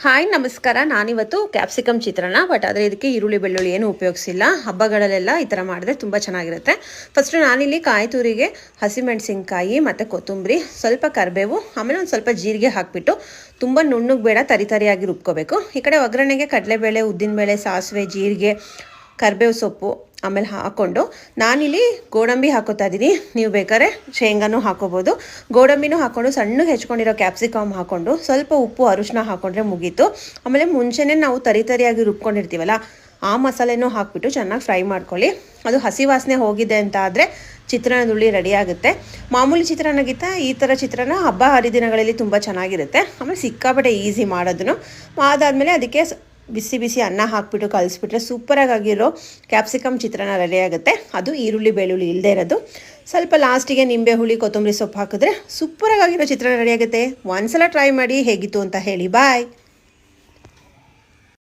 Hi ನಮಸ್ಕಾರ. ನಾನಿವತ್ತು capsicum chitranna, but ಆದರೆ ಇದಕ್ಕೆ ಈರುಳ್ಳಿ ಬೆಳ್ಳುಳ್ಳಿ ಏನು ಉಪಯೋಗಿಸಿಲ್ಲ. ಹಬ್ಬಗಳಲ್ಲೆಲ್ಲ ಈ ಥರ ಮಾಡಿದ್ರೆ ತುಂಬ ಚೆನ್ನಾಗಿರುತ್ತೆ. ಫಸ್ಟು ನಾನಿಲ್ಲಿ ಕಾಯಿ ತುರಿಗೆ ಹಸಿಮೆಣಸಿನ್ಕಾಯಿ ಮತ್ತು ಕೊತ್ತಂಬರಿ, ಸ್ವಲ್ಪ ಕರಿಬೇವು, ಆಮೇಲೆ ಒಂದು ಸ್ವಲ್ಪ ಜೀರಿಗೆ ಹಾಕಿಬಿಟ್ಟು ತುಂಬ ನುಣ್ಣಗೆ ಬೇಡ, ತರಿಯಾಗಿ ರುಬ್ಕೋಬೇಕು. ಈ ಕಡೆ ಒಗ್ಗರಣೆಗೆ ಕಡಲೆಬೇಳೆ, ಉದ್ದಿನಬೇಳೆ, ಸಾಸಿವೆ, ಜೀರಿಗೆ, ಕರಿಬೇವು ಸೊಪ್ಪು ಆಮೇಲೆ ಹಾಕ್ಕೊಂಡು ನಾನಿಲ್ಲಿ ಗೋಡಂಬಿ ಹಾಕೋತಾ ಇದ್ದೀನಿ. ನೀವು ಬೇಕಾದ್ರೆ ಶೇಂಗಾನೂ ಹಾಕೋಬೋದು. ಗೋಡಂಬಿನೂ ಹಾಕ್ಕೊಂಡು ಸಣ್ಣಗೆ ಹೆಚ್ಕೊಂಡಿರೋ ಕ್ಯಾಪ್ಸಿಕಮ್ ಹಾಕ್ಕೊಂಡು ಸ್ವಲ್ಪ ಉಪ್ಪು ಅರಿಶಿನ ಹಾಕ್ಕೊಂಡ್ರೆ ಮುಗೀತು. ಆಮೇಲೆ ಮುಂಚೆನೇ ನಾವು ತರಿಯಾಗಿ ರುಬ್ಕೊಂಡಿರ್ತೀವಲ್ಲ, ಆ ಮಸಾಲೆನೂ ಹಾಕ್ಬಿಟ್ಟು ಚೆನ್ನಾಗಿ ಫ್ರೈ ಮಾಡ್ಕೊಳ್ಳಿ. ಅದು ಹಸಿ ವಾಸನೆ ಹೋಗಿದೆ ಅಂತ ಆದರೆ ಚಿತ್ರಾನ್ನದುಳ್ಳಿ ರೆಡಿ ಆಗುತ್ತೆ. ಮಾಮೂಲಿ ಚಿತ್ರಾನ್ನಗಿಂತ ಈ ಥರ ಚಿತ್ರಾನ್ನ ಹಬ್ಬ ಹರಿದಿನಗಳಲ್ಲಿ ತುಂಬ ಚೆನ್ನಾಗಿರುತ್ತೆ. ಆಮೇಲೆ ಸಿಕ್ಕಾಪಟ್ಟೆ ಈಸಿ ಮಾಡೋದನ್ನು. ಅದಾದಮೇಲೆ ಅದಕ್ಕೆ ಬಿಸಿ ಬಿಸಿ ಅನ್ನ ಹಾಕ್ಬಿಟ್ಟು ಕಲಿಸ್ಬಿಟ್ರೆ ಸೂಪರಾಗಿರೋ ಕ್ಯಾಪ್ಸಿಕಮ್ ಚಿತ್ರಾನ್ನ ರೆಡಿ ಆಗುತ್ತೆ. ಅದು ಈರುಳ್ಳಿ ಬೆಳ್ಳುಳ್ಳಿ ಇಲ್ಲದೆ ಇರೋದು. ಸ್ವಲ್ಪ ಲಾಸ್ಟಿಗೆ ನಿಂಬೆ ಹುಳಿ, ಕೊತ್ತಂಬರಿ ಸೊಪ್ಪು ಹಾಕಿದ್ರೆ ಸೂಪರಾಗಿರೋ ಚಿತ್ರಾನ್ನ ರೆಡಿ ಆಗುತ್ತೆ. ಒಂದ್ಸಲ ಟ್ರೈ ಮಾಡಿ ಹೇಗಿತ್ತು ಅಂತ ಹೇಳಿ. ಬಾಯ್.